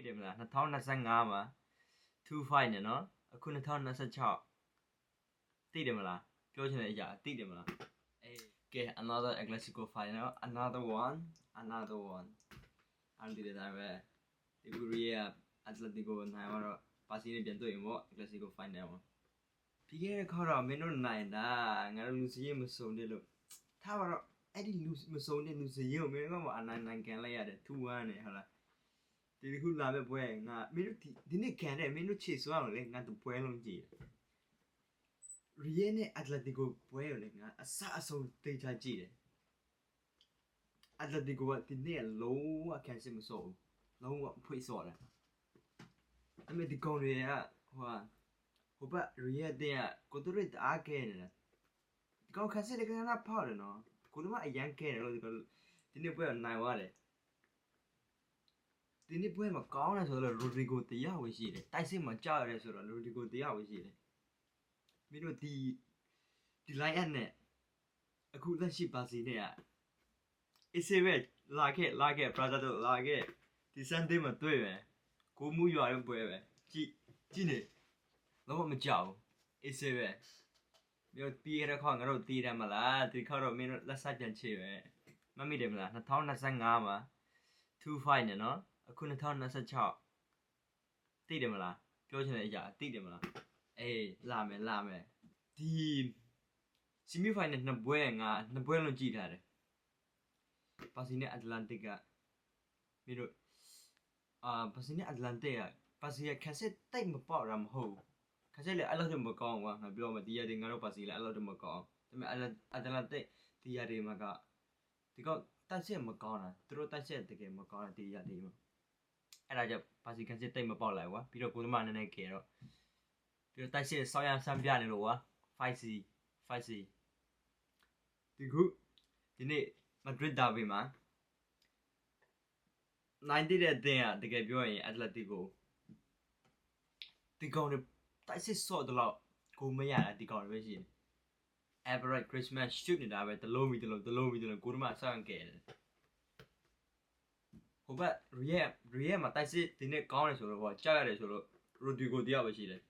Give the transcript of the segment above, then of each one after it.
တယ်မလား2025မှာ25နဲ့နော်အခု2026သိတယ်မလားပြောချင်တဲ့အရာသိတယ်မလားကဲ another Clasico final another oneအားသိတဲ့အတိုင်းပဲဒီဘူရီယာအက်တလက်တီကိုနိုင်တော့ပါစီနဲ့ပြန်တွေ့ရင်ပေါ့ Clasico final မှာပြီးခဲ့တဲ့ခေါက်တော့မင်းတို့နိုင်တာငါတို့လူစည်းမစုံတယ်လို့ထားပါတော့အဲ့ဒီလူမစုံတဲ့လူစည်းကိုမင်းတို့ကအနိုင်ကန်လိုက်ရတယ်2-1နဲ့ဟုတ်လားဒီခုလာမဲ့ပွဲငါမင်းတို့ဒီနေ့ကန်တယ်မင်းတို့ခြေစွမ်းအောင်လေငါတို့ပွဲလုံးကြည့်ရီယယ်နဲ့အက်တလက်တီကိုပွဲကိုလေငါအစအဆုံးတေချာကြည့်တယ်အက်တလက်တီကိုကဒီနေ့လုံးဝကန်စစ်မစောဘူးလုံးဝဖွေးစော်တယ်အမေဒီကောင်တွေကဟိုဘက်ရီယယ်တဲ့ကိုတူရစ်အားကဲနေတာဒီကောင်ကန်စစ်လည်းကနာဖောက်တယ်နော်ကိုတို့ကအရန်ကဲတယ်လို့ဒီနေ့ပွဲကနိုင်သွားတယ်ဒီနေ့ပွဲမှာကောင်းတယ်ဆိုတော့ရိုဒရီဂိုတရားဝင်ရှိတယ်တိုက်စစ်မှာကြောက်ရတယ်ဆိုတော့ရိုဒရီဂိုတရားဝင်ရှိတယ်မင်းတို့ဒီ line up နဲ့အခုလက်ရှိပါစီနဲ့အစ်စေပဲလာခဲ့ brother တို့လာခဲ့ဒီ Sunday မှာတွေ့မယ်ကိုမှုရွာရုံပွဲပဲကြည့်နေတော့မကြောက်ဘူးအစ်စေပဲမျိုးတီးရခေါငါတို့တီးတယ်မလားဒီခေါတော့မင်းတို့လက်ဆက်ပြန်ချေပဲမမိတယ်မလား2025မှာ25နဲ့နော်အခု2026သိတယ်မလားပြောချင်တဲ့အရာသိတယ်မလားလာမယ်ဒီ semi final နှစ်ပွဲလုံးကြည့်ထားတယ်ပါစီနဲ့အတ္တလန်တစ်ကမင်းတို့ပါစီနဲ့အတ္တလန်တစ်ကပါစီကခက်စစ်တိတ်မပေါက်တာမဟုတ်ခက်စစ်လည်းအဲ့လိုတော့မကောင်းကွာငါပြောမှဒီရတဲ့ငါတို့ပါစီလည်းအဲ့လိုတော့မကောင်းဒါပေမဲ့အတ္တလန်တစ်ဒီရတဲ့မှာကဒီကောတိုက်စစ်မကောင်းတာသူတို့တိုက်စစ်တကယ်မကောင်းတာဒီရတဲ့မှာအဲ့ဒါကြောင့်ပါစီခက်စစ်တိတ်မပေါက်လိုက်ကွာပြီးတော့ကိုသမားနည်းနည်းကဲတော့ပြီးတော့တိုက်စစ်ဆောင်းရဆန်းပြနေလို့ကွာ 5C ဒီနေ့မဒရစ်ဒါဘီမှာ90တဲ့အတင်းတကယ်ပြောရင်အက်တလက်တီကိုဒီကောင်တွေတိုက်စစ်ဆော့တော့ကိုမရတာဒီကောင်တွေပဲရှိတယ် average Christmas shoot နေတာပဲတလုံးပြီးတလုံးကိုတို့မှဆောင်းကဲတယ်ဟိုဘက်ရီယယ်မှာတိုက်စစ်ဒီနေ့ကောင်းတယ်ဆိုတော့ကြောက်ရတယ်ဆိုတော့ရိုဒရီဂိုတရားပဲရှိတယ်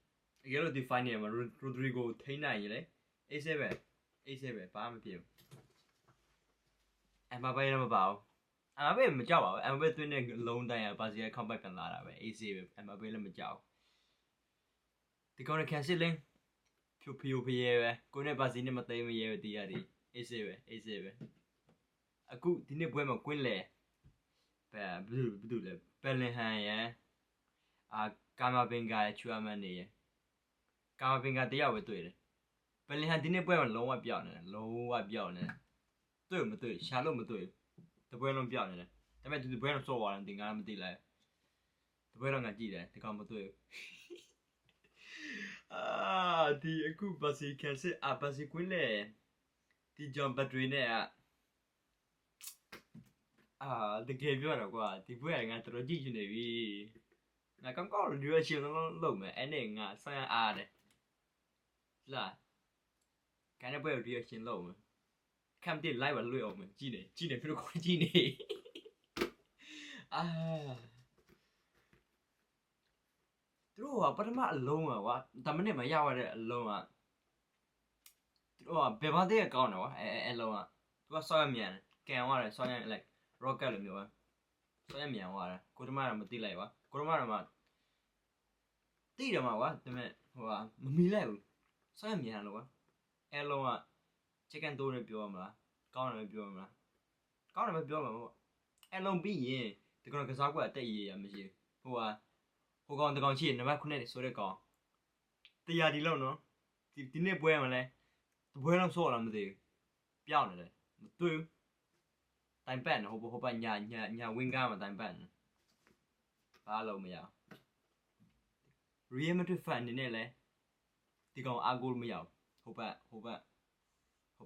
တကယ်လို့ဒီ final မှာရိုဒရီဂိုထိန်းနိုင်ရင်လေအေးဆေးပဲဘာမှမဖြစ်ဘူးအမဘဲလည်းမပါဘူးအမဘဲမကြောက်ပါဘူးအမဘဲသွင်းတဲ့လုံးတိုင်းပါစီက comeback ကန်လာတာပဲအေးဆေးပဲအမဘဲလည်းမကြောက်ဒီကောင်ကန်စစ်လင်းဖြူဖျဲပဲကိုနဲ့ပါစီနဲ့မသိမ်းမရဲပဲတီးရတယ်အေးဆေးပဲအခုဒီနေ့ပွဲမှာကွင်းလေဘယ်သူလဲဘယ်လင်ဟန်ရယ်ကာမာဘင်ဂါချူအမန်နေရယ်ကာမာဘင်ဂါတယောက်ပဲတွေ့တယ်ဘယ်လင်ဟန်ဒီနေ့ပွဲမှာလုံးဝပြောင်းနေတယ်တွေ့မတွေ့ရှာလို့မတွေ့တပွဲလုံးပြောင်းနေတယ်ဒါပေမဲ့ဒီပွဲတော့စော့သွားတယ်တင်ကားမသိလိုက်တပွဲတော့ငါကြည့်တယ်ဒီကောင်မတွေ့ဒီအခုပါစီကန်စစ်ပါစီကွင်းလေဒီဂျွန်ဘတ်ထရီနဲ့တကယ်ပြောတော့ကွာဒီပွဲကငါတော်တော်ကြည့်နေပြီငါကောင်းရီရွေးရှင်လုံးလုံးမယ်အဲ့နဲ့ငါဆန်းအားတယ်လားကန်တဲ့ပွဲရီရွေးရှင်လုံးမယ်看不见来吧，累我们记呢，比如快记呢，တို့ကပထမအလုံးကွာ10မိနစ်မရရတဲ့အလုံးကတို့ကဘယ်ဘာတဲ့ကောင်းတယ်ကွာအဲလုံးကသူကဆောင်းရမြန်ကန်သွားတယ်ဆောင်းရလိုက် rocket လိုမျိုးပဲဆောင်းရမြန်သွားတယ်ကိုတမတော့မသိလိုက်ကွာကိုတမတော့မှသိတယ်မှာကွာဒါပေမဲ့မမီလိုက်ဘူးဆောင်းရမြန်လို့ကွာအဲလုံးကchicken တိုးနဲ့ပြောရမလားကောင်းတယ်ပြောရမလားကောင်းတယ်ပဲပြောမှာပေါ့အဲလုံးပြီးရင်ဒီကောင်ကစားကွက်အတက်ရေးရမရှိဘူးဟိုကောင်တကောင်ရှိနံပါတ်9ဆိုတဲ့ကောင်တရားဒီလောက်နော်ဒီနေ့ပွဲမှာလဲတပွဲလုံးဆော့လာမသိဘူးပြောင်းနေတယ်မတွေ့ဘူးတိုင်ပတ်နေဟိုဘညာဝင်းကားမှာတိုင်ပတ်နေဘာလို့မရရီယယ်မက်ဒရစ်ဖန်နေနဲ့လဲဒီကောင်အာဂိုးမရဟိုဘ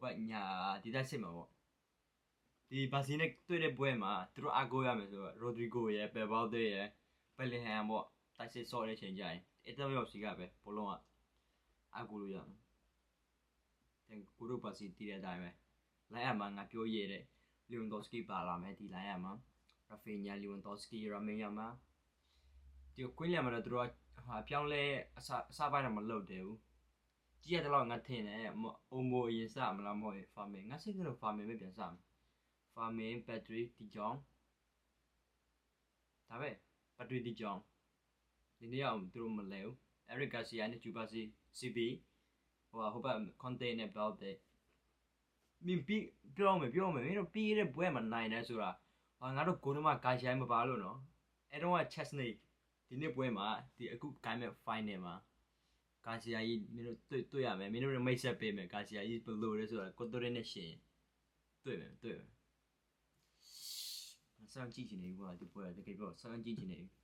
က်ညာဒီတိုက်စစ်မှာပေါ့ဒီဘာစီနဲ့တွေ့တဲ့ပွဲမှာသူတို့အာဂိုးရမယ်ဆိုတော့ရိုဒရီဂိုရယ်ဘယ်ဘောက်တွေရယ်ဘယ်လင်ဟန်ပေါ့တိုက်စစ်ဆော့တဲ့ချိန်ကျရင်အဲ့တော့ရောက်စီကပဲဘလုံးကအာဂိုးလို့ရမယ်တဲ့ကိုတို့ဘာစီတည်တဲ့အတိုင်းပဲလိုက်အမှငါပြောရတဲ့လီဝန်ဒေါစကီပါလာမယ်ဒီလိုက်အမှရာဖီညာလီဝန်ဒေါစကီရာမင်ယာမာ ဒီကွင်းလျံမှာတော့သူတို့ကဟာပြောင်းလဲအစားပိုင်းတော့မလုပ်တယ်ဘူးကြည့်ရတဲ့လောက်ငါထင်တယ်အုံမိုအရင်စမလားမဟုတ်ရင် farming ငါစိတ်ကတော့ farming ပဲပြန်စမယ် farming battery ဒီကြောင်းဒါပဲ battery ဒီကြောင်းဒီနေ့အောင်သူတို့မလဲဘူး Eric Garcia နဲ့ Juba CB ဟိုဘက် content နဲ့ belt တဲ့မင်းပြီးပြောမယ်မင်းတို့ပြီးရတဲ့ဘွဲမှာနိုင်တယ်ဆိုတာငါတို့ဂိုးနမဂါရှိုင်းမပါလို့နော်အဲ့တော့က chestnut ဒီနေ့ပွဲမှာဒီအခုကိုင်းမဲ့ final မှာဂါစီယာကြီးမင်းတို့တွေ့ရမယ်မင်းတို့မိတ်ဆက်ပေးမယ်ဂါစီယာကြီးဘယ်လိုလဲဆိုတာကိုတိုရဲနဲ့ရှင်တွေ့မယ်စောင့်ကြည့်နေပြီကွာဒီပွဲတကယ်ပြောစောင့်ကြည့်နေပြီ